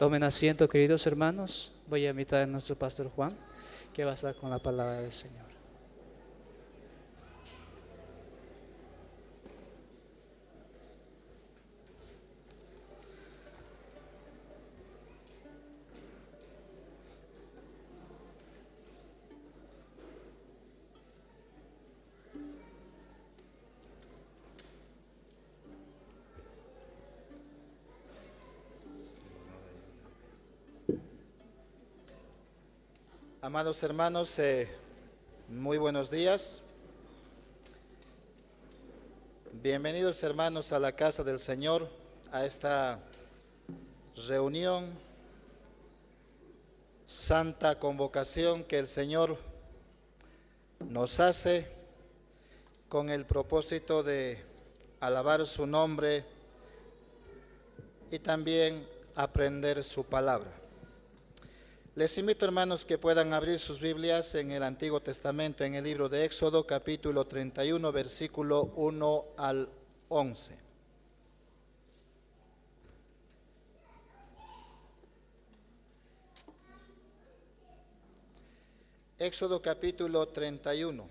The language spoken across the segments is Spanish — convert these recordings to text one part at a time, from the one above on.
Tomen asiento, queridos hermanos. Voy a invitar a nuestro pastor Juan, que va a estar con la palabra del Señor. Amados hermanos, muy buenos días. Bienvenidos hermanos a la casa del Señor, a esta reunión, santa convocación que el Señor nos hace con el propósito de alabar su nombre y también aprender su palabra. Les invito, hermanos, que puedan abrir sus Biblias en el Antiguo Testamento, en el libro de Éxodo, capítulo 31, versículo 1 al 11. Éxodo capítulo 31.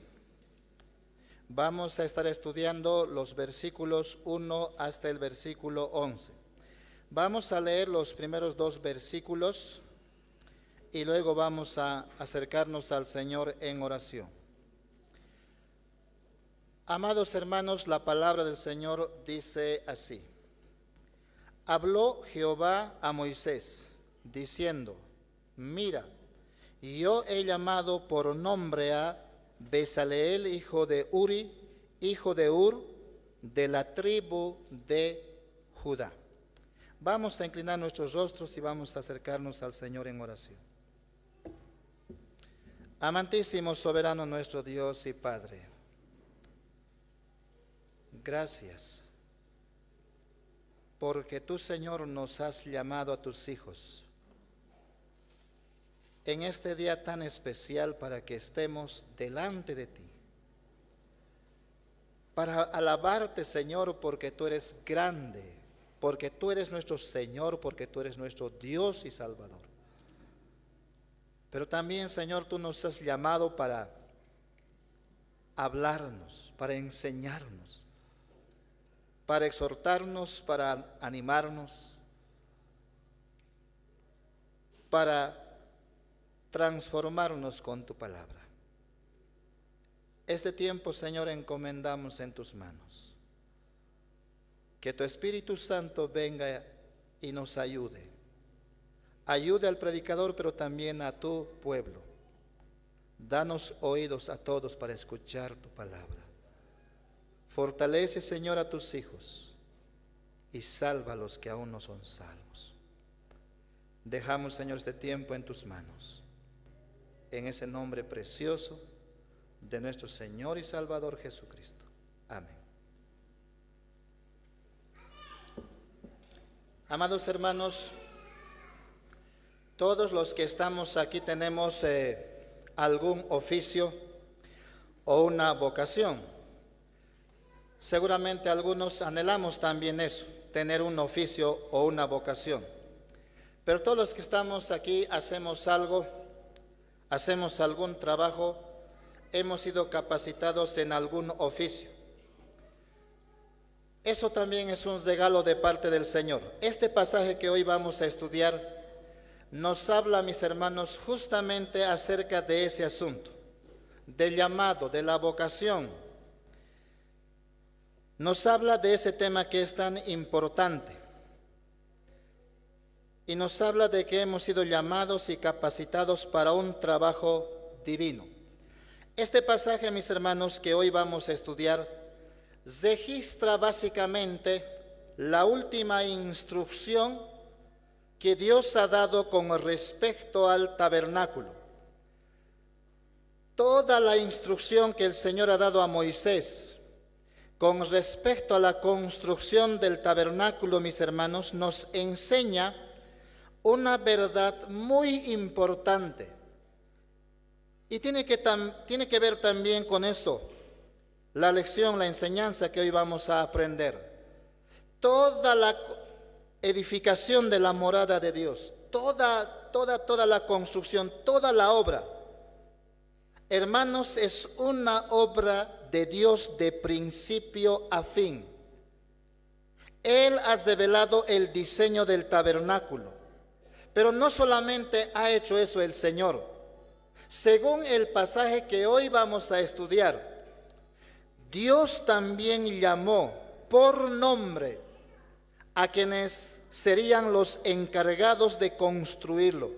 Vamos a estar estudiando los versículos 1 hasta el versículo 11. Vamos a leer los primeros dos versículos y luego vamos a acercarnos al Señor en oración. Amados hermanos, la palabra del Señor dice así: Habló Jehová a Moisés, diciendo: Mira, yo he llamado por nombre a Bezaleel, hijo de Uri, hijo de Ur, de la tribu de Judá. Vamos a inclinar nuestros rostros y vamos a acercarnos al Señor en oración. Amantísimo, soberano nuestro Dios y Padre, gracias porque tú, Señor, nos has llamado a tus hijos en este día tan especial para que estemos delante de ti, para alabarte, Señor, porque tú eres grande, porque tú eres nuestro Señor, porque tú eres nuestro Dios y Salvador. Pero también, Señor, tú nos has llamado para hablarnos, para enseñarnos, para exhortarnos, para animarnos, para transformarnos con tu palabra. Este tiempo, Señor, encomendamos en tus manos. Que tu Espíritu Santo venga y nos ayude. Ayude al predicador, pero también a tu pueblo. Danos oídos a todos para escuchar tu palabra. Fortalece, Señor, a tus hijos y salva a los que aún no son salvos. Dejamos, Señor, este tiempo en tus manos. En ese nombre precioso de nuestro Señor y Salvador Jesucristo. Amén. Amados hermanos, todos los que estamos aquí tenemos algún oficio o una vocación. Seguramente algunos anhelamos también eso, tener un oficio o una vocación. Pero todos los que estamos aquí hacemos algo, hacemos algún trabajo, hemos sido capacitados en algún oficio. Eso también es un regalo de parte del Señor. Este pasaje que hoy vamos a estudiar nos habla, mis hermanos, justamente acerca de ese asunto, del llamado, de la vocación. Nos habla de ese tema que es tan importante. Y nos habla de que hemos sido llamados y capacitados para un trabajo divino. Este pasaje, mis hermanos, que hoy vamos a estudiar, registra básicamente la última instrucción que Dios ha dado con respecto al tabernáculo. Toda la instrucción que el Señor ha dado a Moisés con respecto a la construcción del tabernáculo, mis hermanos, nos enseña una verdad muy importante. Y tiene que ver también con eso, la lección, la enseñanza que hoy vamos a aprender. Toda la edificación de la morada de Dios, toda la construcción, toda la obra, hermanos, es una obra de Dios de principio a fin. Él ha revelado el diseño del tabernáculo, pero no solamente ha hecho eso el Señor. Según el pasaje que hoy vamos a estudiar, Dios también llamó por nombre a quienes serían los encargados de construirlo.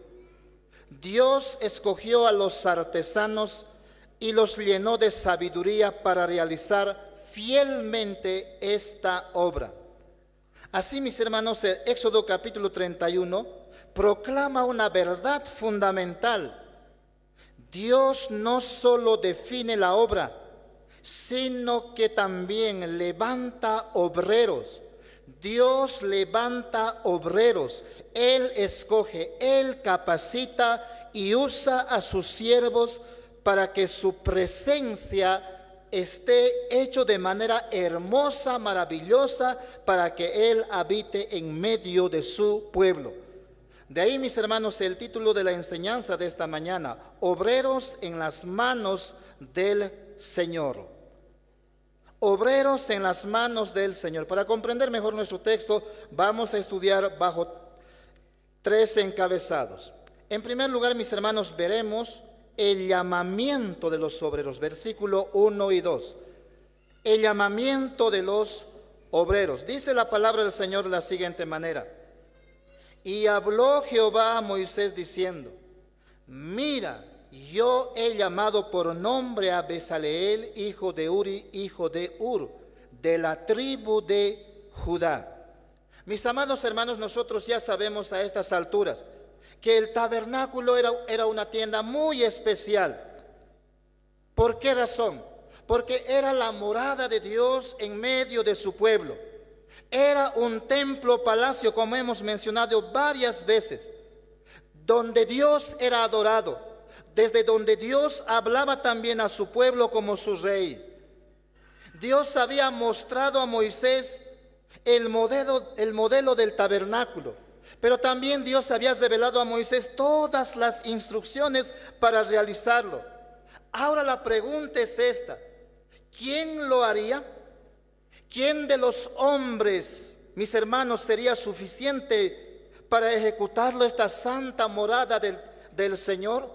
Dios escogió a los artesanos y los llenó de sabiduría para realizar fielmente esta obra. Así, mis hermanos, el Éxodo capítulo 31 proclama una verdad fundamental. Dios no solo define la obra, sino que también levanta obreros. Dios levanta obreros. Él escoge, Él capacita y usa a sus siervos para que su presencia esté hecho de manera hermosa, maravillosa, para que Él habite en medio de su pueblo. De ahí, mis hermanos, el título de la enseñanza de esta mañana: obreros en las manos del Señor. Obreros en las manos del Señor. Para comprender mejor nuestro texto, vamos a estudiar bajo 3 encabezados. En primer lugar, mis hermanos, veremos el llamamiento de los obreros, versículo 1 y 2. El llamamiento de los obreros. Dice la palabra del Señor de la siguiente manera: y habló Jehová a Moisés diciendo, mira, yo he llamado por nombre a Bezaleel, hijo de Uri, hijo de Ur, de la tribu de Judá. Mis amados hermanos, nosotros ya sabemos a estas alturas que el tabernáculo era una tienda muy especial. ¿Por qué razón? Porque era la morada de Dios en medio de su pueblo. Era un templo palacio, como hemos mencionado varias veces, donde Dios era adorado, desde donde Dios hablaba también a su pueblo como su rey. Dios había mostrado a Moisés el modelo del tabernáculo, pero también Dios había revelado a Moisés todas las instrucciones para realizarlo. Ahora la pregunta es esta: ¿quién lo haría? ¿Quién de los hombres, mis hermanos, sería suficiente para ejecutarlo, esta santa morada del Señor?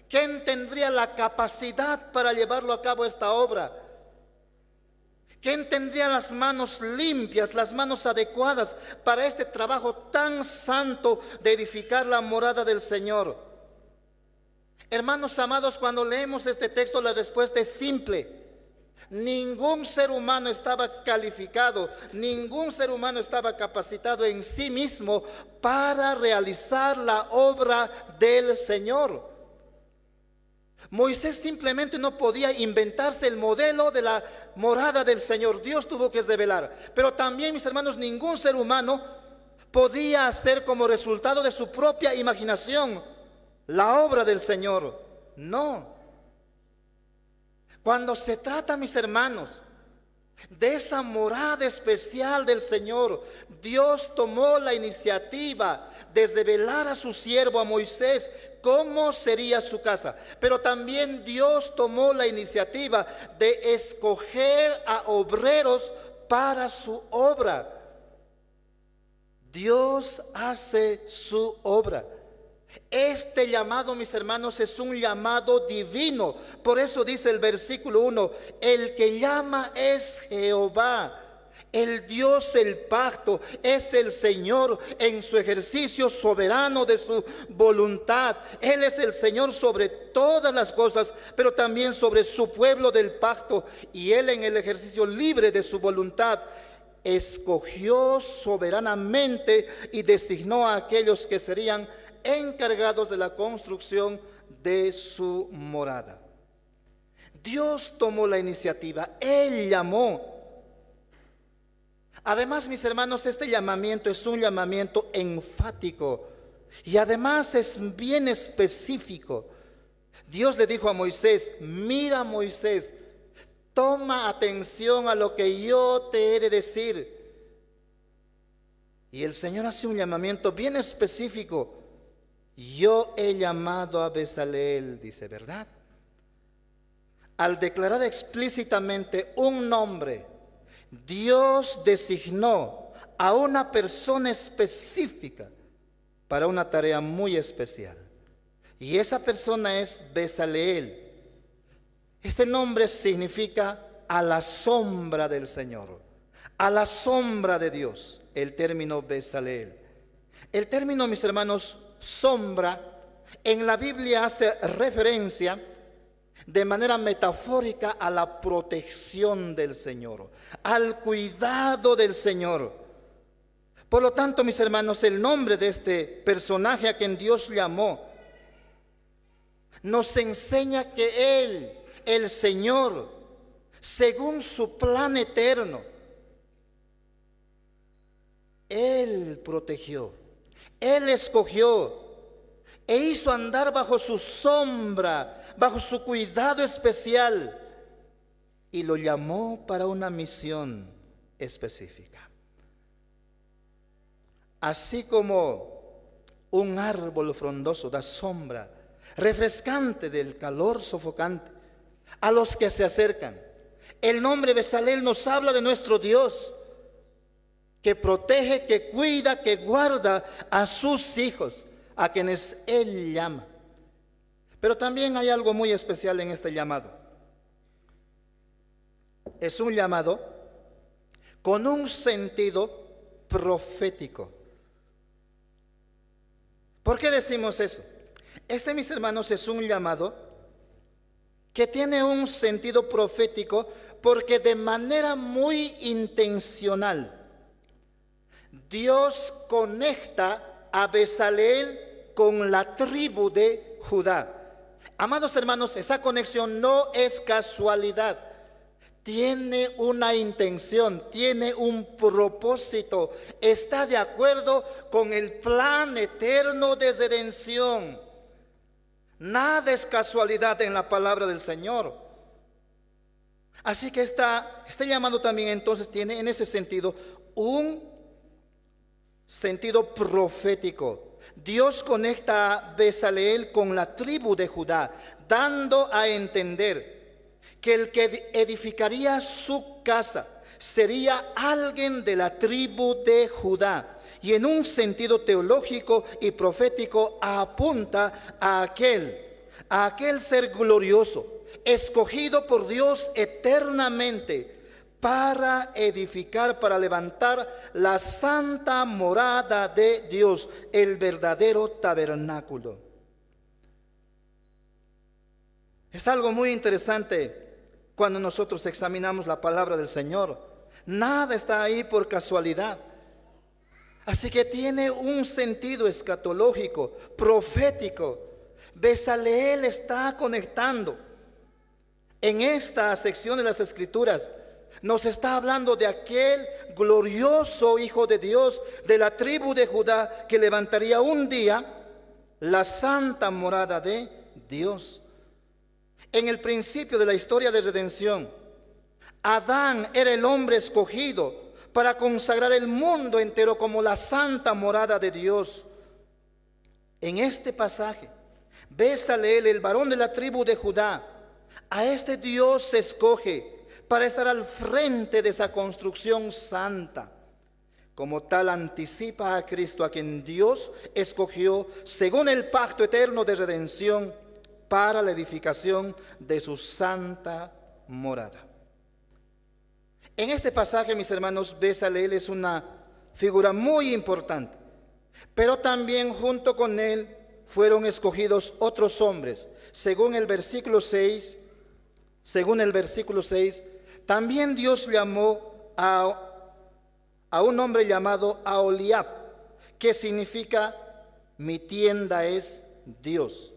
¿Quién tendría la capacidad para llevarlo a cabo esta obra? ¿Quién tendría las manos limpias, las manos adecuadas para este trabajo tan santo de edificar la morada del Señor? Hermanos amados, cuando leemos este texto, la respuesta es simple. Ningún ser humano estaba calificado, ningún ser humano estaba capacitado en sí mismo para realizar la obra del Señor. Moisés simplemente no podía inventarse el modelo de la morada del Señor. Dios tuvo que revelar. Pero también, mis hermanos, ningún ser humano podía hacer como resultado de su propia imaginación la obra del Señor. No. Cuando se trata, mis hermanos, de esa morada especial del Señor, Dios tomó la iniciativa de revelar a su siervo, a Moisés, cómo sería su casa. Pero también Dios tomó la iniciativa de escoger a obreros para su obra. Dios hace su obra. Este llamado, mis hermanos, es un llamado divino. Por eso dice el versículo 1, el que llama es Jehová, el Dios del pacto, es el Señor en su ejercicio soberano de su voluntad. Él es el Señor sobre todas las cosas, pero también sobre su pueblo del pacto, y Él en el ejercicio libre de su voluntad escogió soberanamente y designó a aquellos que serían encargados de la construcción de su morada. Dios tomó la iniciativa, Él llamó. Además, mis hermanos, este llamamiento es un llamamiento enfático y además es bien específico. Dios le dijo a Moisés: mira, Moisés, toma atención a lo que yo te he de decir. Y el Señor hace un llamamiento bien específico. yo he llamado a Bezaleel, dice, ¿verdad? Al declarar explícitamente un nombre, Dios designó a una persona específica para una tarea muy especial. Y esa persona es Bezaleel. Este nombre significa a la sombra del Señor, a la sombra de Dios, el término Bezaleel. El término, mis hermanos, sombra, en la Biblia hace referencia de manera metafórica a la protección del Señor, al cuidado del Señor. Por lo tanto, mis hermanos, el nombre de este personaje a quien Dios llamó nos enseña que Él, el Señor, según su plan eterno, Él protegió, Él escogió e hizo andar bajo su sombra, bajo su cuidado especial, y lo llamó para una misión específica. Así como un árbol frondoso da sombra refrescante del calor sofocante a los que se acercan, el nombre Bezaleel nos habla de nuestro Dios, que protege, que cuida, que guarda a sus hijos, a quienes Él llama. Pero también hay algo muy especial en este llamado. Es un llamado con un sentido profético. ¿Por qué decimos eso? Este, mis hermanos, es un llamado que tiene un sentido profético porque de manera muy intencional Dios conecta a Bezaleel con la tribu de Judá. Amados hermanos, esa conexión no es casualidad. Tiene una intención, tiene un propósito, está de acuerdo con el plan eterno de redención. Nada es casualidad en la palabra del Señor. Así que este llamado también entonces tiene en ese sentido un sentido profético. Dios conecta a Bezaleel con la tribu de Judá, dando a entender que el que edificaría su casa sería alguien de la tribu de Judá. Y en un sentido teológico y profético apunta a aquel ser glorioso, escogido por Dios eternamente para edificar, para levantar la santa morada de Dios, el verdadero tabernáculo. Es algo muy interesante cuando nosotros examinamos la palabra del Señor. Nada está ahí por casualidad. Así que tiene un sentido escatológico, profético. Bezaleel está conectando. En esta sección de las Escrituras nos está hablando de aquel glorioso Hijo de Dios de la tribu de Judá que levantaría un día la santa morada de Dios. En el principio de la historia de redención, Adán era el hombre escogido para consagrar el mundo entero como la santa morada de Dios. En este pasaje, Bezaleel, el varón de la tribu de Judá, a este Dios se escoge para estar al frente de esa construcción santa. Como tal, anticipa a Cristo, a quien Dios escogió según el pacto eterno de redención para la edificación de su santa morada. En este pasaje, mis hermanos, Bezaleel es una figura muy importante, pero también junto con él fueron escogidos otros hombres. Según el versículo 6, también Dios llamó a un hombre llamado Aholiab, que significa mi tienda es Dios.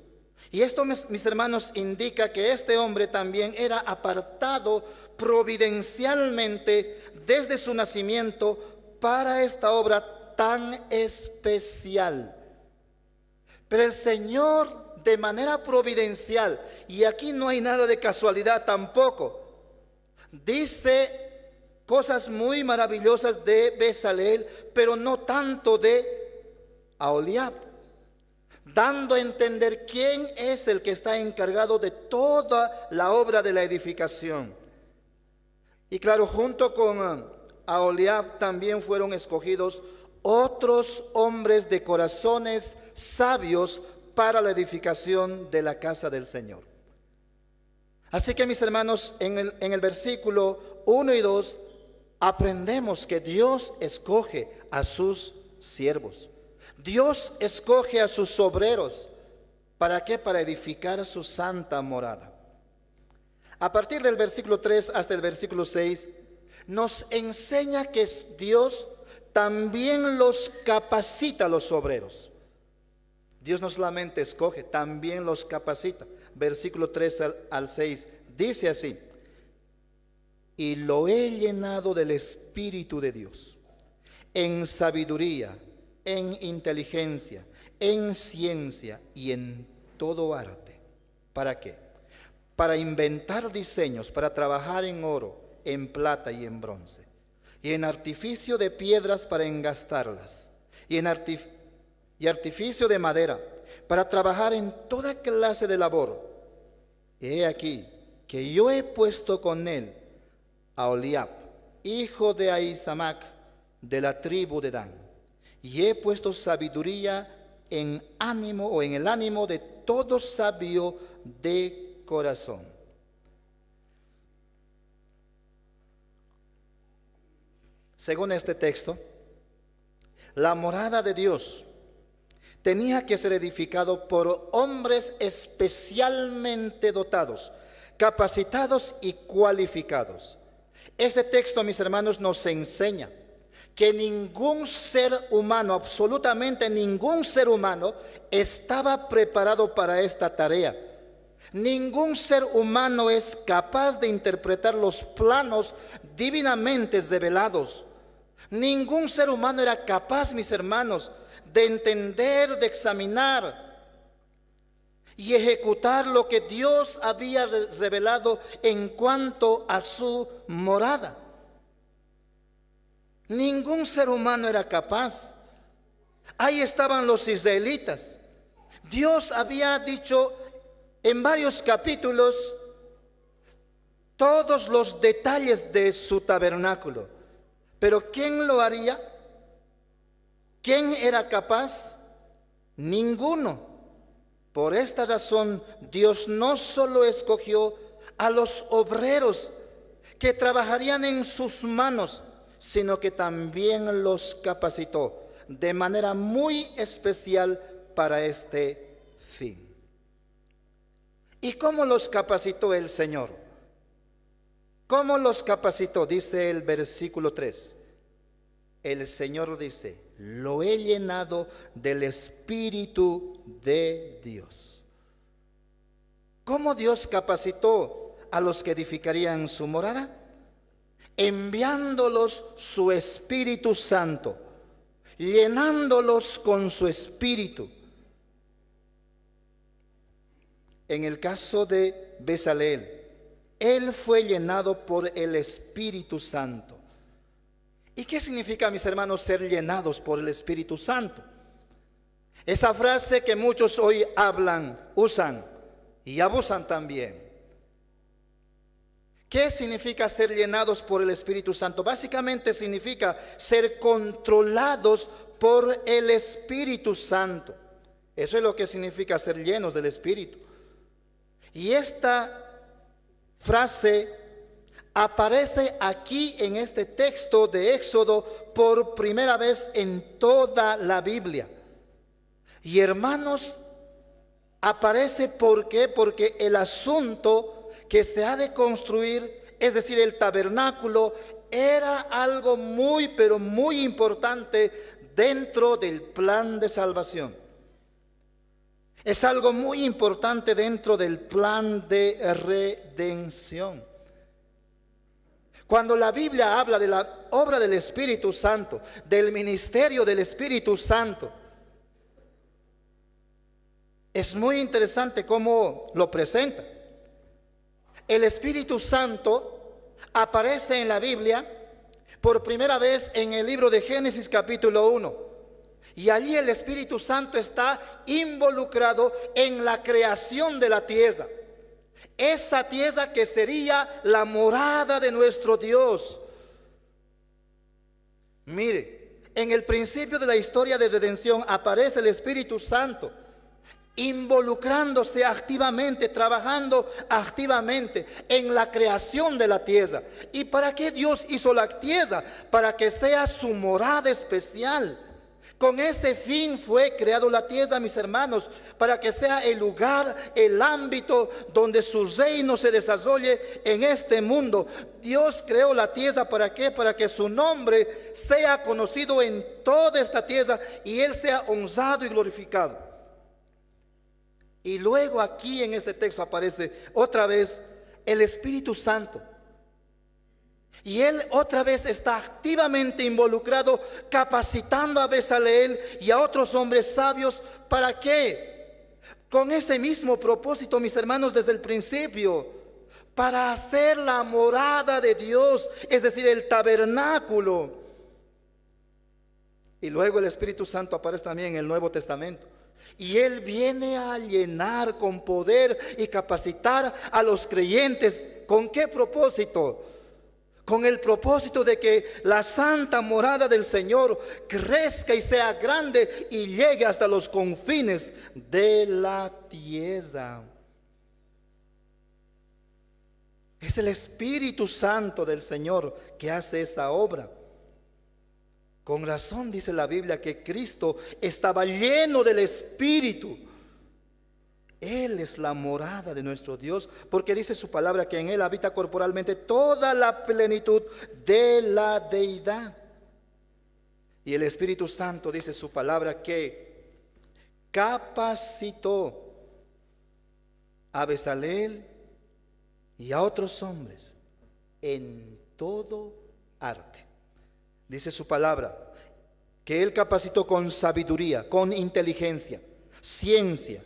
Y esto, mis hermanos, indica que este hombre también era apartado providencialmente desde su nacimiento para esta obra tan especial. Pero el Señor, de manera providencial, y aquí no hay nada de casualidad tampoco, dice cosas muy maravillosas de Bezaleel, pero no tanto de Aholiab. dando a entender quién es el que está encargado de toda la obra de la edificación. Y claro, junto con Aholiab también fueron escogidos otros hombres de corazones sabios para la edificación de la casa del Señor. Así que, mis hermanos, en el versículo 1 y 2 aprendemos que Dios escoge a sus siervos. Dios escoge a sus obreros. ¿Para qué? Para edificar su santa morada. A partir del versículo 3 hasta el versículo 6, nos enseña que Dios también los capacita a los obreros. Dios no solamente escoge, también los capacita. Versículo 3 al 6 dice así: y lo he llenado del Espíritu de Dios, en sabiduría, en inteligencia, en ciencia y en todo arte. ¿Para qué? Para inventar diseños, para trabajar en oro, en plata y en bronce, y en artificio de piedras para engastarlas, y artificio de madera, para trabajar en toda clase de labor. He aquí que yo he puesto con él a Aholiab, hijo de Ahisamac, de la tribu de Dan, y he puesto sabiduría en ánimo o en el ánimo de todo sabio de corazón. Según este texto, la morada de Dios tenía que ser edificado por hombres especialmente dotados, capacitados y cualificados. Este texto, mis hermanos, nos enseña que ningún ser humano, absolutamente ningún ser humano, estaba preparado para esta tarea. Ningún ser humano es capaz de interpretar los planos divinamente revelados. Ningún ser humano era capaz, mis hermanos, de entender, de examinar y ejecutar lo que Dios había revelado en cuanto a su morada. Ningún ser humano era capaz. Ahí estaban los israelitas. Dios había dicho en varios capítulos todos los detalles de su tabernáculo. Pero ¿quién lo haría? ¿Quién era capaz? Ninguno. Por esta razón, Dios no solo escogió a los obreros que trabajarían en sus manos, sino que también los capacitó de manera muy especial para este fin. ¿Y cómo los capacitó el Señor? ¿Cómo los capacitó? Dice el versículo 3. El Señor dice: lo he llenado del Espíritu de Dios. ¿Cómo Dios capacitó a los que edificarían su morada? Enviándolos su Espíritu Santo, llenándolos con su Espíritu. En el caso de Bezaleel, él fue llenado por el Espíritu Santo. ¿Y qué significa, mis hermanos, ser llenados por el Espíritu Santo? Esa frase que muchos hoy hablan, usan y abusan también. ¿Qué significa ser llenados por el Espíritu Santo? Básicamente significa ser controlados por el Espíritu Santo. Eso es lo que significa ser llenos del Espíritu. Y esta frase aparece aquí en este texto de Éxodo por primera vez en toda la Biblia. Y hermanos, aparece ¿por qué? Porque el asunto que se ha de construir, es decir, el tabernáculo, era algo muy, pero muy importante dentro del plan de salvación. Es algo muy importante dentro del plan de redención. Cuando la Biblia habla de la obra del Espíritu Santo, del ministerio del Espíritu Santo, es muy interesante cómo lo presenta. El Espíritu Santo aparece en la Biblia por primera vez en el libro de Génesis capítulo 1. Y allí el Espíritu Santo está involucrado en la creación de la tierra. Esa tierra que sería la morada de nuestro Dios. Mire, en el principio de la historia de redención aparece el Espíritu Santo involucrándose activamente, trabajando activamente en la creación de la tierra. ¿Y para qué Dios hizo la tierra? Para que sea su morada especial. Con ese fin fue creado la tierra, mis hermanos, para que sea el lugar, el ámbito donde su reino se desarrolle en este mundo. Dios creó la tierra, ¿para qué? Para que su nombre sea conocido en toda esta tierra y Él sea honrado y glorificado. Y luego aquí en este texto aparece otra vez el Espíritu Santo. Y Él otra vez está activamente involucrado, capacitando a Bezaleel y a otros hombres sabios. ¿Para qué? Con ese mismo propósito, mis hermanos, desde el principio, para hacer la morada de Dios, es decir, el tabernáculo. Y luego el Espíritu Santo aparece también en el Nuevo Testamento. Y Él viene a llenar con poder y capacitar a los creyentes. ¿Con qué propósito? Con el propósito de que la santa morada del Señor crezca y sea grande y llegue hasta los confines de la tierra. Es el Espíritu Santo del Señor que hace esa obra. Con razón dice la Biblia que Cristo estaba lleno del Espíritu. Él es la morada de nuestro Dios, porque dice su palabra que en Él habita corporalmente toda la plenitud de la deidad. Y el Espíritu Santo dice su palabra que capacitó a Bezaleel y a otros hombres en todo arte. Dice su palabra que Él capacitó con sabiduría, con inteligencia, ciencia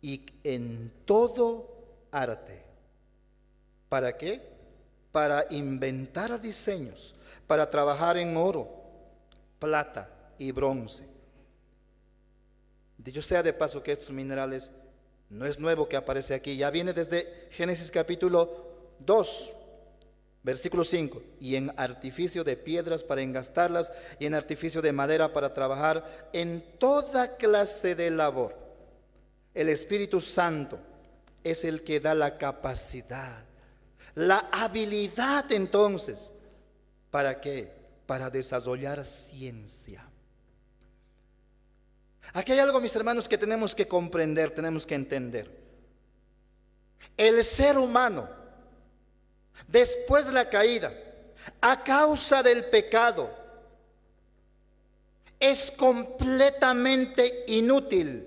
y en todo arte. ¿Para qué? Para inventar diseños, para trabajar en oro, plata y bronce. Dicho sea de paso que estos minerales no es nuevo que aparece aquí, ya viene desde Génesis capítulo 2. Versículo 5, y en artificio de piedras para engastarlas, y en artificio de madera para trabajar en toda clase de labor. El Espíritu Santo es el que da la capacidad, la habilidad entonces. ¿Para qué? Para desarrollar ciencia. Aquí hay algo, mis hermanos, que tenemos que comprender, tenemos que entender. El ser humano, después de la caída, a causa del pecado, es completamente inútil.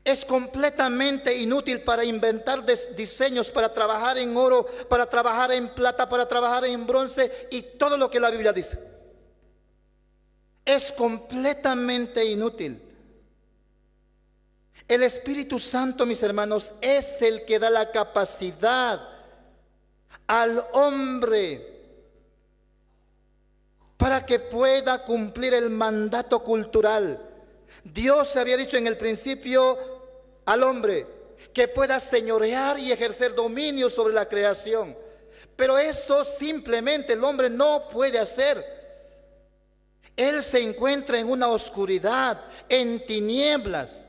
Es completamente inútil para inventar diseños, para trabajar en oro, para trabajar en plata, para trabajar en bronce y todo lo que la Biblia dice. Es completamente inútil. El Espíritu Santo, mis hermanos, es el que da la capacidad al hombre para que pueda cumplir el mandato cultural. Dios había dicho en el principio al hombre que pueda señorear y ejercer dominio sobre la creación, pero eso simplemente el hombre no puede hacer. Él se encuentra en una oscuridad, en tinieblas.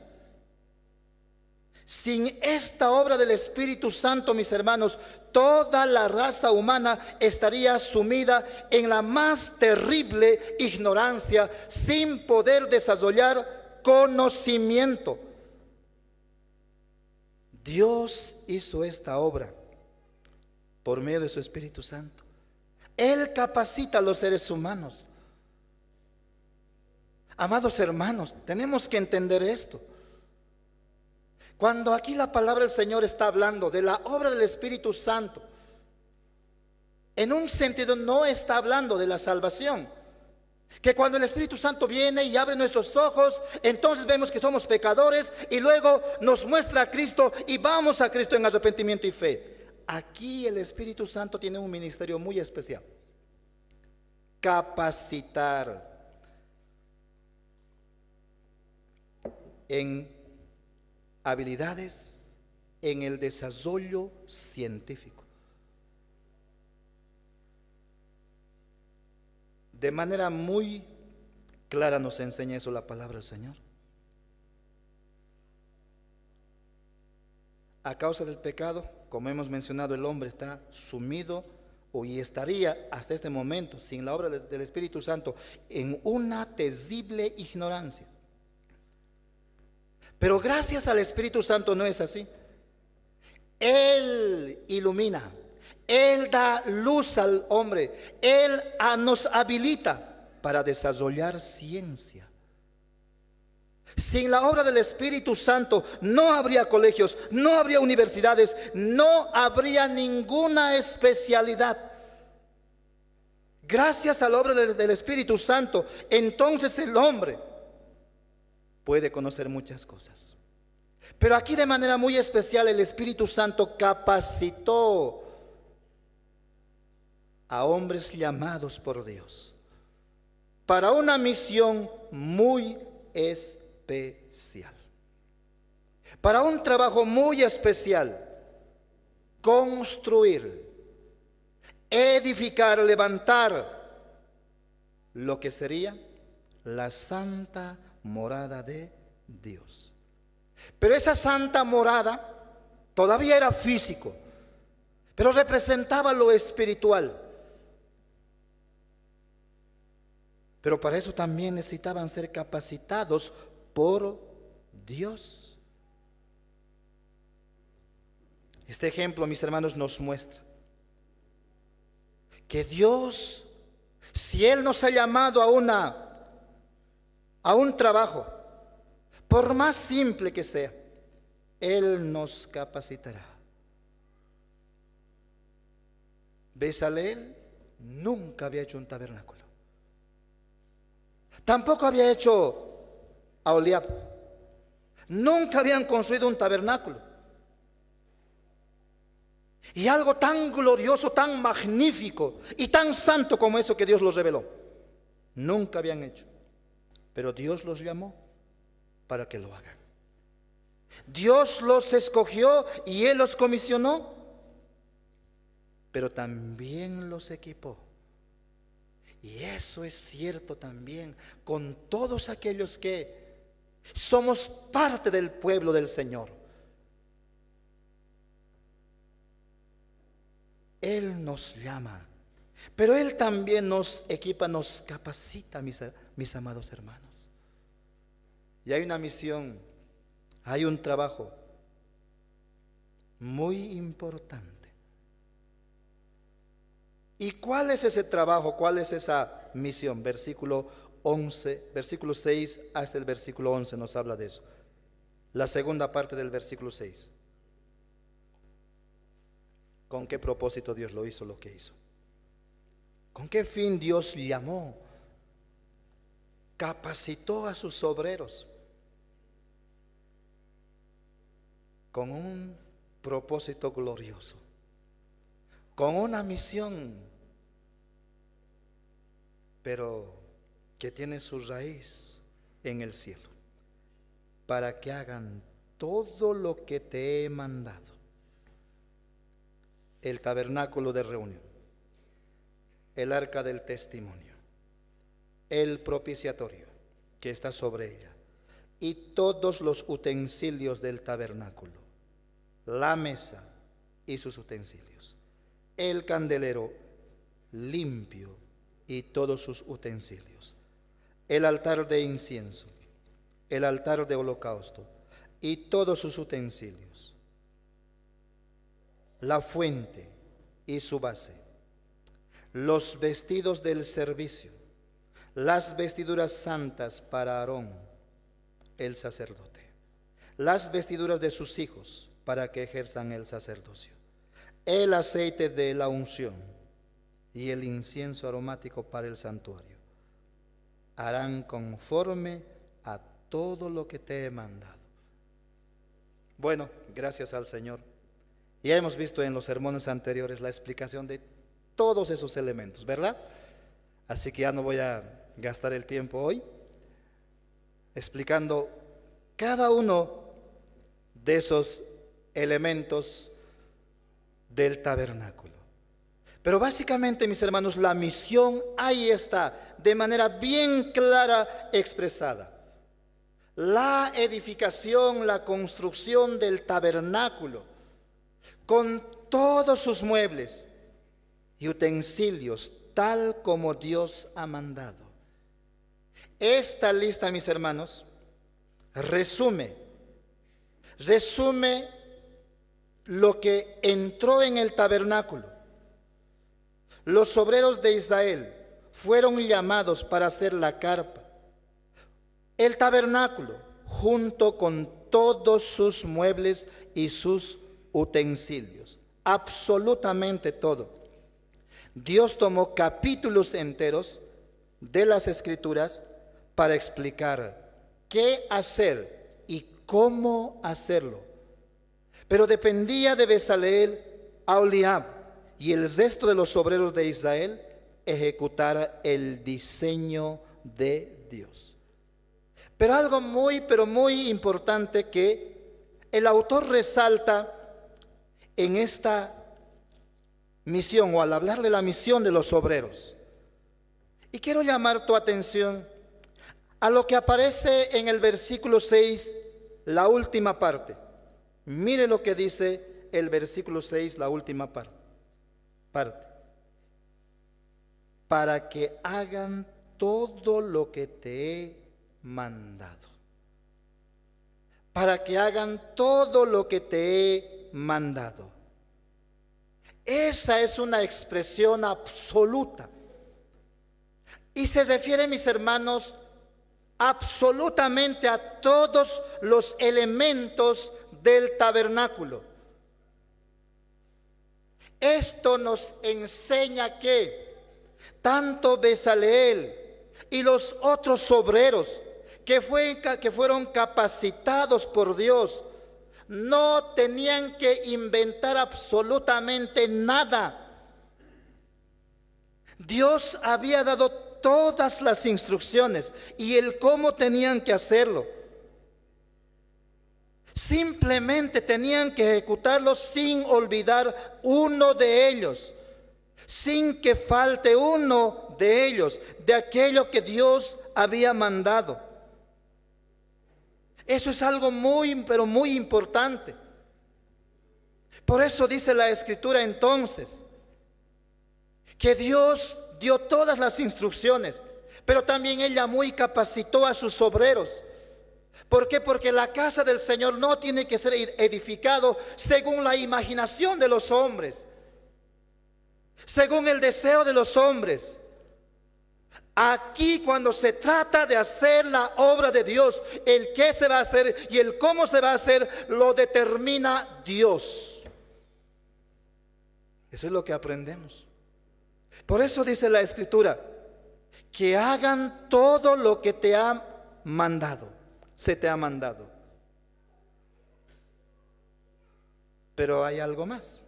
Sin esta obra del Espíritu Santo, mis hermanos, toda la raza humana estaría sumida en la más terrible ignorancia, sin poder desarrollar conocimiento. Dios hizo esta obra por medio de su Espíritu Santo. Él capacita a los seres humanos. Amados hermanos, tenemos que entender esto. Cuando aquí la palabra del Señor está hablando de la obra del Espíritu Santo, en un sentido no está hablando de la salvación. Que cuando el Espíritu Santo viene y abre nuestros ojos, entonces vemos que somos pecadores y luego nos muestra a Cristo y vamos a Cristo en arrepentimiento y fe. Aquí el Espíritu Santo tiene un ministerio muy especial: capacitar, en habilidades, en el desarrollo científico. De manera muy clara nos enseña eso la palabra del Señor. A causa del pecado, como hemos mencionado, el hombre está sumido y estaría hasta este momento, sin la obra del Espíritu Santo, en una terrible ignorancia. Pero gracias al Espíritu Santo no es así. Él ilumina, Él da luz al hombre, Él nos habilita para desarrollar ciencia. Sin la obra del Espíritu Santo no habría colegios, no habría universidades, no habría ninguna especialidad. Gracias a la obra del Espíritu Santo, entonces el hombre puede conocer muchas cosas. Pero aquí de manera muy especial el Espíritu Santo capacitó a hombres llamados por Dios para una misión muy especial, para un trabajo muy especial: construir, edificar, levantar lo que sería la santa morada de Dios. Pero esa santa morada todavía era físico, pero representaba lo espiritual. Pero para eso también necesitaban ser capacitados por Dios. Este ejemplo, mis hermanos, nos muestra que Dios, si Él nos ha llamado a un trabajo, por más simple que sea, Él nos capacitará. Bezaleel nunca había hecho un tabernáculo. Tampoco había hecho Aholiab. Nunca habían construido un tabernáculo. Y algo tan glorioso, tan magnífico y tan santo como eso que Dios los reveló, nunca habían hecho. Pero Dios los llamó para que lo hagan. Dios los escogió y Él los comisionó, pero también los equipó. Y eso es cierto también con todos aquellos que somos parte del pueblo del Señor. Él nos llama, pero Él también nos equipa, nos capacita, mis amados hermanos. Y hay una misión, hay un trabajo muy importante. ¿Y cuál es ese trabajo? ¿Cuál es esa misión? Versículo 11, versículo 6 hasta el versículo 11 nos habla de eso. La segunda parte del versículo 6. ¿Con qué propósito Dios lo hizo lo que hizo? ¿Con qué fin Dios llamó? Capacitó a sus obreros con un propósito glorioso, con una misión, pero que tiene su raíz en el cielo, para que hagan todo lo que te he mandado. El tabernáculo de reunión, el arca del testimonio, el propiciatorio que está sobre ella, y todos los utensilios del tabernáculo, la mesa y sus utensilios, el candelero limpio y todos sus utensilios, el altar de incienso, el altar de holocausto y todos sus utensilios, la fuente y su base, los vestidos del servicio, las vestiduras santas para Aarón, el sacerdote, las vestiduras de sus hijos para que ejerzan el sacerdocio, el aceite de la unción y el incienso aromático para el santuario. Harán conforme a todo lo que te he mandado. Bueno, gracias al Señor. Ya hemos visto en los sermones anteriores la explicación de todos esos elementos, ¿verdad? Así que ya no voy a gastar el tiempo hoy explicando cada uno de esos elementos del tabernáculo. Pero básicamente, mis hermanos, la misión ahí está, de manera bien clara expresada. La edificación, la construcción del tabernáculo, con todos sus muebles y utensilios, tal como Dios ha mandado. Esta lista, mis hermanos, resume lo que entró en el tabernáculo. Los obreros de Israel fueron llamados para hacer la carpa, el tabernáculo, junto con todos sus muebles y sus utensilios, absolutamente todo. Dios tomó capítulos enteros de las Escrituras para explicar qué hacer y cómo hacerlo. Pero dependía de Bezaleel, Aholiab y el resto de los obreros de Israel ejecutar el diseño de Dios. Pero algo muy importante que el autor resalta en esta misión, o al hablar de la misión de los obreros. Y quiero llamar tu atención a lo que aparece en el versículo 6, la última parte. Mire lo que dice el versículo 6, la última parte. Para que hagan todo lo que te he mandado. Para que hagan todo lo que te he mandado. Esa es una expresión absoluta. Y se refiere, mis hermanos, absolutamente a todos los elementos del tabernáculo. Esto nos enseña que tanto Bezaleel y los otros obreros que fueron capacitados por Dios no tenían que inventar absolutamente nada. Dios había dado todas las instrucciones y el cómo tenían que hacerlo. Simplemente tenían que ejecutarlo sin olvidar uno de ellos, sin que falte uno de ellos, de aquello que Dios había mandado. Eso es algo pero muy importante. Por eso dice la Escritura entonces, que Dios dio todas las instrucciones, pero también Él llamó y capacitó a sus obreros. ¿Por qué? Porque la casa del Señor no tiene que ser edificado según la imaginación de los hombres, según el deseo de los hombres. Aquí, cuando se trata de hacer la obra de Dios, el qué se va a hacer y el cómo se va a hacer lo determina Dios. Eso es lo que aprendemos. Por eso dice la Escritura, que hagan todo lo que te ha mandado. Se te ha mandado. Pero hay algo más.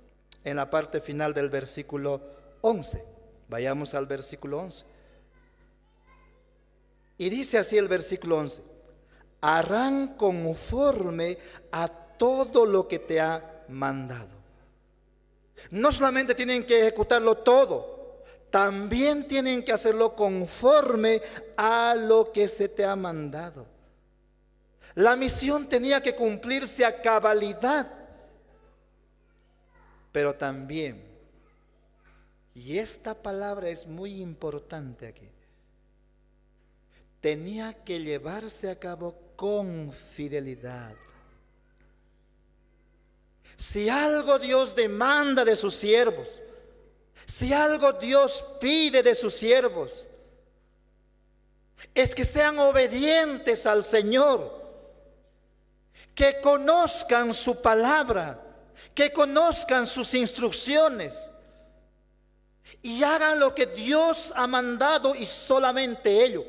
En la parte final del versículo 11. Vayamos al versículo 11. Y dice así el versículo 11. Harán conforme a todo lo que te ha mandado. No solamente tienen que ejecutarlo todo, también tienen que hacerlo conforme a lo que se te ha mandado. La misión tenía que cumplirse a cabalidad, pero también, y esta palabra es muy importante aquí, tenía que llevarse a cabo con fidelidad. Si algo Dios demanda de sus siervos, si algo Dios pide de sus siervos, es que sean obedientes al Señor, que conozcan su palabra, que conozcan sus instrucciones y hagan lo que Dios ha mandado y solamente ello.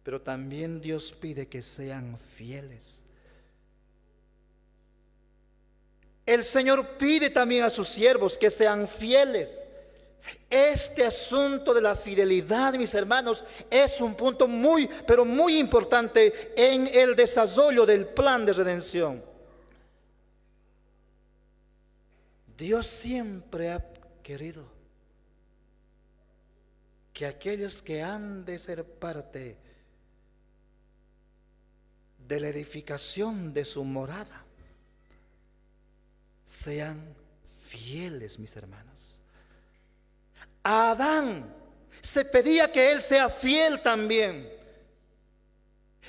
Pero también Dios pide que sean fieles. El Señor pide también a sus siervos que sean fieles, Este asunto de la fidelidad, mis hermanos, es un punto muy, pero muy importante en el desarrollo del plan de redención. Dios siempre ha querido que aquellos que han de ser parte de la edificación de su morada sean fieles, mis hermanos. A Adán se pedía que él sea fiel también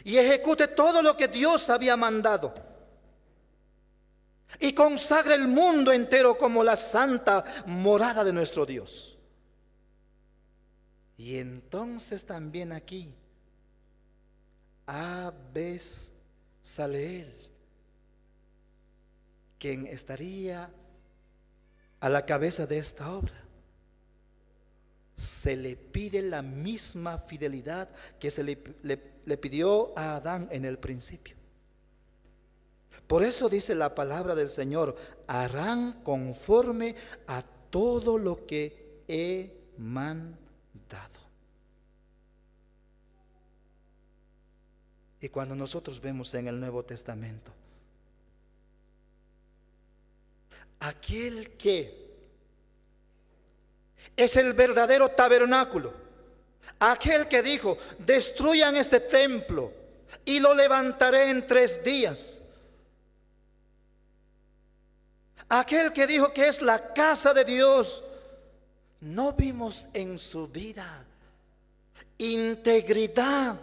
y ejecute todo lo que Dios había mandado y consagre el mundo entero como la santa morada de nuestro Dios. Y entonces también aquí Bezaleel, quien estaría a la cabeza de esta obra, se le pide la misma fidelidad que se le pidió a Adán en el principio. Por eso dice la palabra del Señor: harán conforme a todo lo que he mandado. Y cuando nosotros vemos en el Nuevo Testamento, aquel que es el verdadero tabernáculo, aquel que dijo: destruyan este templo y lo levantaré en 3 días, aquel que dijo que es la casa de Dios, no vimos en su vida integridad,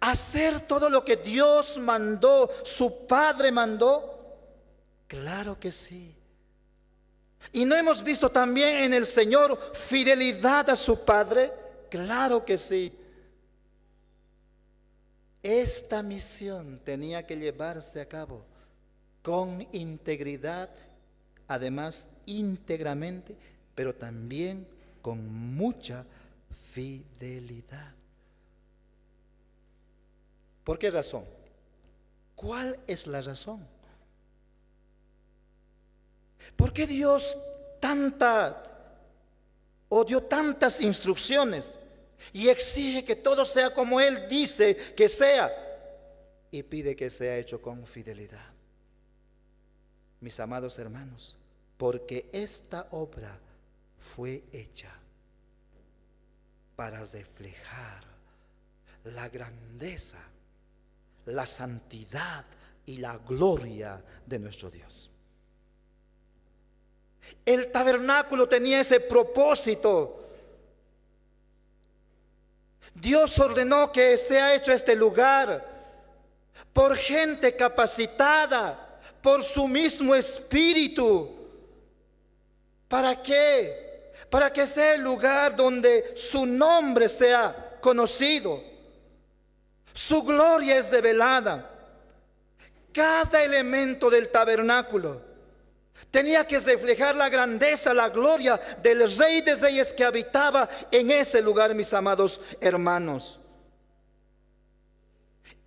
hacer todo lo que Dios mandó, su Padre mandó. Claro que sí. ¿Y no hemos visto también en el Señor fidelidad a su Padre? Claro que sí. Esta misión tenía que llevarse a cabo con integridad, además íntegramente, pero también con mucha fidelidad. ¿Por qué razón? ¿Cuál es la razón? ¿Por qué Dios dio tantas instrucciones y exige que todo sea como Él dice que sea y pide que sea hecho con fidelidad? Mis amados hermanos, porque esta obra fue hecha para reflejar la grandeza, la santidad y la gloria de nuestro Dios. El tabernáculo tenía ese propósito. Dios ordenó que sea hecho este lugar por gente capacitada, por su mismo espíritu. ¿Para qué? Para que sea el lugar donde su nombre sea conocido, su gloria es revelada. Cada elemento del tabernáculo tenía que reflejar la grandeza, la gloria del Rey de Reyes que habitaba en ese lugar, mis amados hermanos.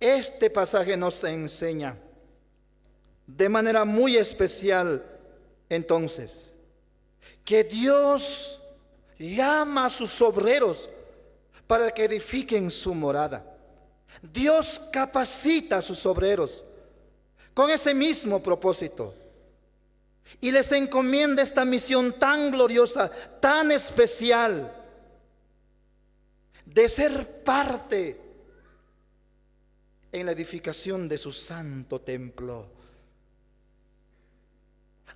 Este pasaje nos enseña de manera muy especial, entonces, que Dios llama a sus obreros para que edifiquen su morada. Dios capacita a sus obreros con ese mismo propósito y les encomienda esta misión tan gloriosa, tan especial, de ser parte en la edificación de su santo templo.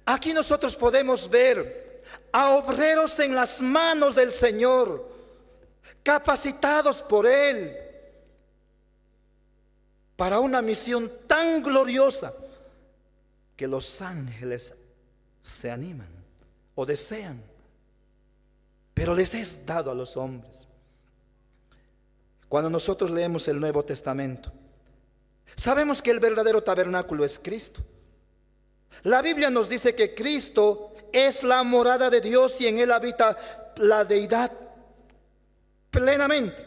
Aquí nosotros podemos ver a obreros en las manos del Señor, capacitados por Él para una misión tan gloriosa que los ángeles se animan o desean, pero les es dado a los hombres. Cuando nosotros leemos el Nuevo Testamento, sabemos que el verdadero tabernáculo es Cristo. La Biblia nos dice que Cristo es la morada de Dios y en Él habita la deidad plenamente.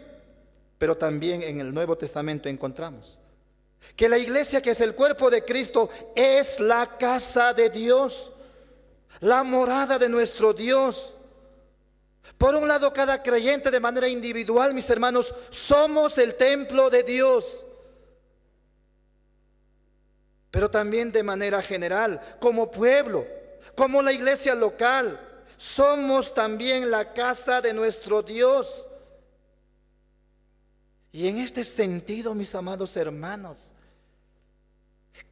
Pero también en el Nuevo Testamento encontramos que la iglesia, que es el cuerpo de Cristo, es la casa de Dios. la morada de nuestro Dios. Por un lado, cada creyente de manera individual, mis hermanos, somos el templo de Dios. Pero también de manera general, como pueblo, como la iglesia local, somos también la casa de nuestro Dios. Y en este sentido, mis amados hermanos,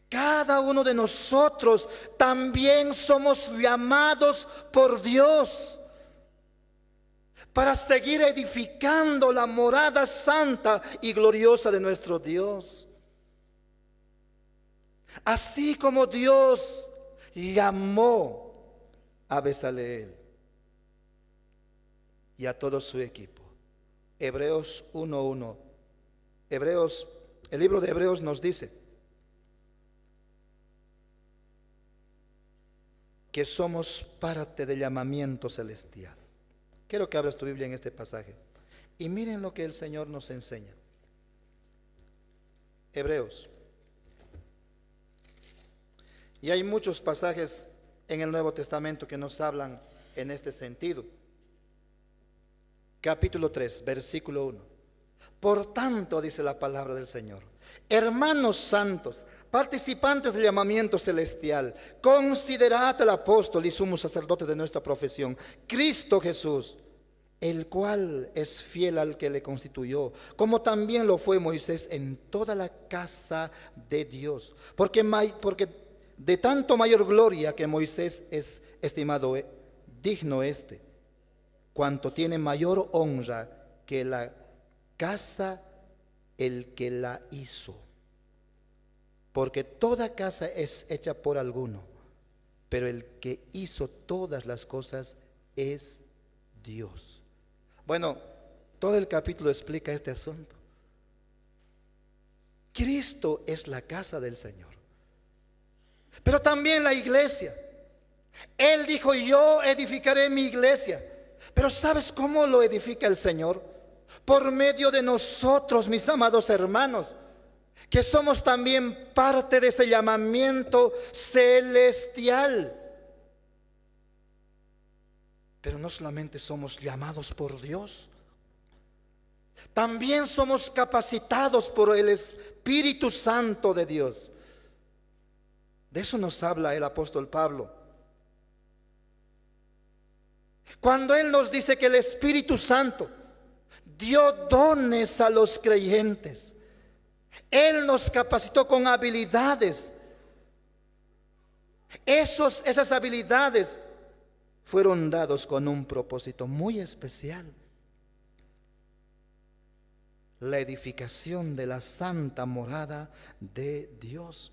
cada uno de nosotros también somos llamados por Dios para seguir edificando la morada santa y gloriosa de nuestro Dios. Así como Dios llamó a Bezaleel y a todo su equipo. Hebreos 1:1. El libro de Hebreos nos dice que somos parte del llamamiento celestial. Quiero que abras tu Biblia en este pasaje y miren lo que el Señor nos enseña. Hebreos. Y hay muchos pasajes en el Nuevo Testamento que nos hablan en este sentido. Capítulo 3, versículo 1. Por tanto, dice la palabra del Señor, hermanos santos, participantes del llamamiento celestial, considerad al apóstol y sumo sacerdote de nuestra profesión, Cristo Jesús, el cual es fiel al que le constituyó, como también lo fue Moisés en toda la casa de Dios. Porque de tanto mayor gloria que Moisés es estimado digno cuanto tiene mayor honra que la casa el que la hizo. Porque toda casa es hecha por alguno, pero el que hizo todas las cosas es Dios. Bueno, todo el capítulo explica este asunto. Cristo es la casa del Señor, pero también la iglesia. Él dijo, yo edificaré mi iglesia. Pero ¿sabes cómo lo edifica el Señor? Por medio de nosotros, mis amados hermanos, que somos también parte de ese llamamiento celestial. Pero no solamente somos llamados por Dios, también somos capacitados por el Espíritu Santo de Dios. De eso nos habla el apóstol Pablo, cuando él nos dice que el Espíritu Santo dio dones a los creyentes. Él nos capacitó con habilidades. Esas habilidades fueron dados con un propósito muy especial: la edificación de la santa morada de Dios.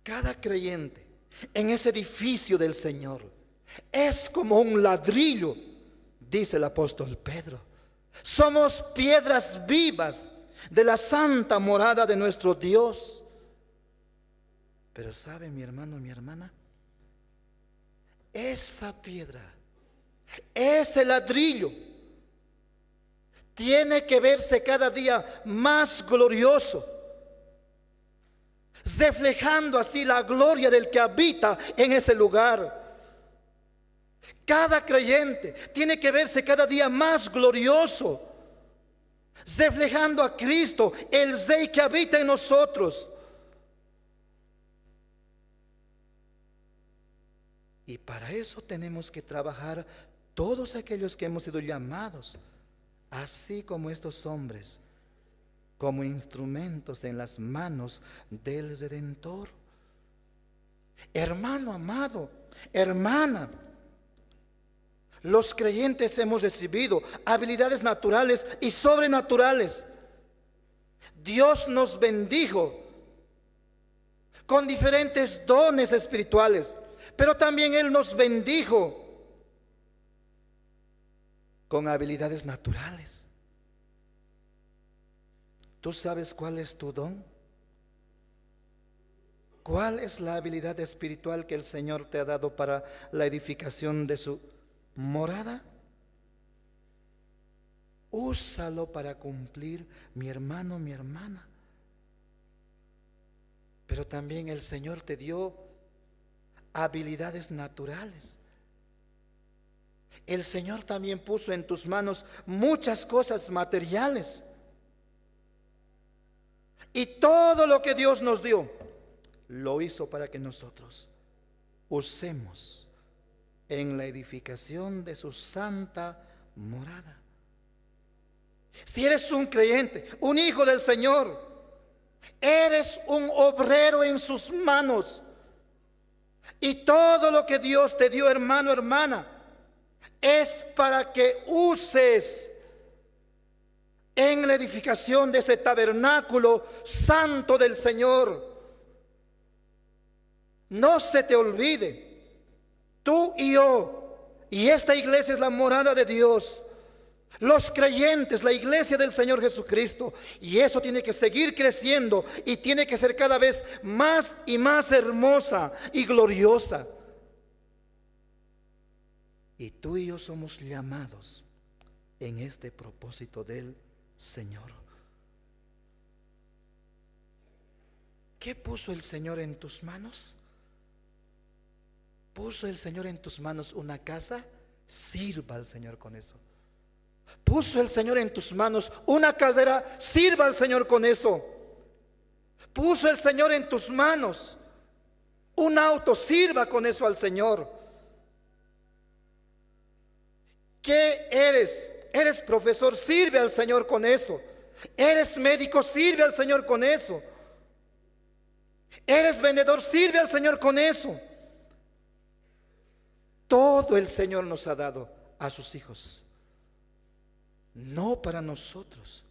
Cada creyente en ese edificio del Señor es como un ladrillo, dice el apóstol Pedro. Somos piedras vivas de la santa morada de nuestro Dios. Pero ¿sabe, mi hermano, mi hermana? Esa piedra, ese ladrillo, tiene que verse cada día más glorioso, reflejando así la gloria del que habita en ese lugar. Cada creyente tiene que verse cada día más glorioso, reflejando a Cristo, el Rey que habita en nosotros. Y para eso tenemos que trabajar todos aquellos que hemos sido llamados, así como estos hombres, como instrumentos en las manos del Redentor. Hermano amado, hermana, los creyentes hemos recibido habilidades naturales y sobrenaturales. Dios nos bendijo con diferentes dones espirituales, pero también Él nos bendijo con habilidades naturales. ¿Tú sabes cuál es tu don? ¿Cuál es la habilidad espiritual que el Señor te ha dado para la edificación de su morada? Úsalo para cumplir, mi hermano, mi hermana. Pero también el Señor te dio habilidades naturales. El Señor también puso en tus manos muchas cosas materiales. Y todo lo que Dios nos dio, lo hizo para que nosotros usemos en la edificación de su santa morada. Si eres un creyente, un hijo del Señor, eres un obrero en sus manos. Y todo lo que Dios te dio, hermano, hermana, es para que uses en la edificación de ese tabernáculo santo del Señor. No se te olvide, tú y yo, y esta iglesia es la morada de Dios, los creyentes, la iglesia del Señor Jesucristo, y eso tiene que seguir creciendo y tiene que ser cada vez más y más hermosa y gloriosa. Y tú y yo somos llamados en este propósito del Señor. ¿Qué puso el Señor en tus manos? ¿Puso el Señor en tus manos una casa? Sirva al Señor con eso. ¿Puso el Señor en tus manos una casera? Sirva al Señor con eso. ¿Puso el Señor en tus manos un auto? Sirva con eso al Señor. ¿Qué eres? ¿Eres profesor? Sirve al Señor con eso. ¿Eres médico? Sirve al Señor con eso. ¿Eres vendedor? Sirve al Señor con eso. Todo el Señor nos ha dado a sus hijos. No para nosotros,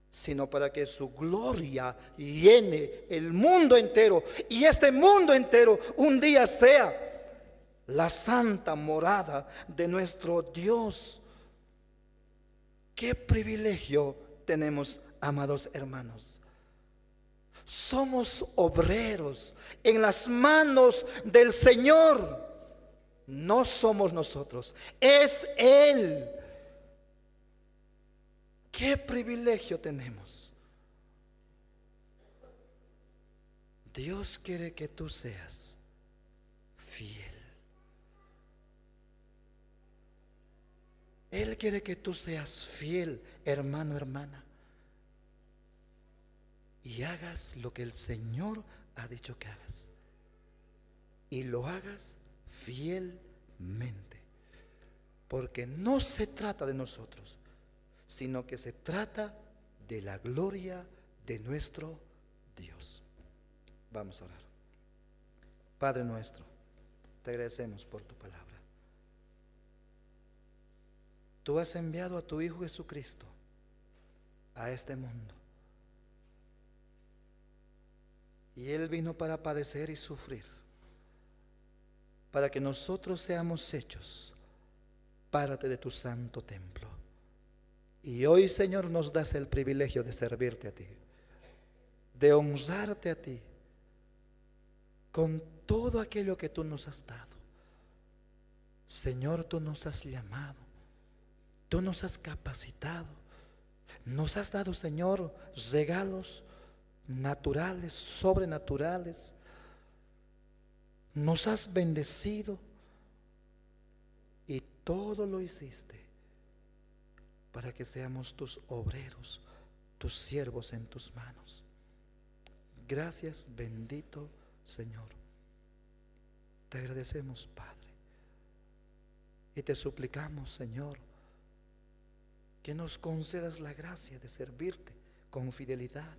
sino para que su gloria llene el mundo entero. Y este mundo entero un día sea la santa morada de nuestro Dios. Qué privilegio tenemos, amados hermanos. Somos obreros en las manos del Señor. No somos nosotros, es Él. Qué privilegio tenemos. Dios quiere que tú seas fiel. Él quiere que tú seas fiel, hermano, hermana, y hagas lo que el Señor ha dicho que hagas, y lo hagas fielmente, porque no se trata de nosotros, sino que se trata de la gloria de nuestro Dios. Vamos a orar. Padre nuestro, te agradecemos por tu palabra. Tú has enviado a tu Hijo Jesucristo a este mundo. Y Él vino para padecer y sufrir, para que nosotros seamos hechos parte de tu santo templo. Y hoy, Señor, nos das el privilegio de servirte a ti, de honrarte a ti con todo aquello que tú nos has dado. Señor, tú nos has llamado, tú nos has capacitado, nos has dado, Señor, regalos naturales, sobrenaturales. Nos has bendecido y todo lo hiciste para que seamos tus obreros, tus siervos en tus manos. Gracias, bendito Señor. Te agradecemos, Padre, y te suplicamos, Señor, que nos concedas la gracia de servirte con fidelidad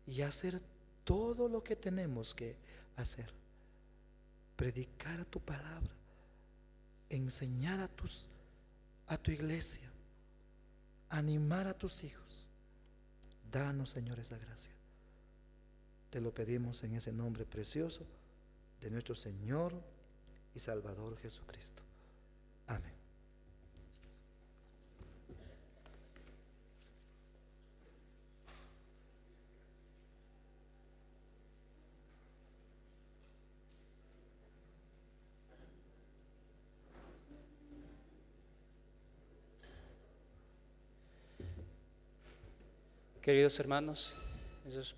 y hacer todo lo que tenemos que hacer. Predicar tu palabra, enseñar a tu iglesia, animar a tus hijos. Danos, Señor, esa gracia. Te lo pedimos en ese nombre precioso de nuestro Señor y Salvador Jesucristo. Amén. Queridos hermanos, eso es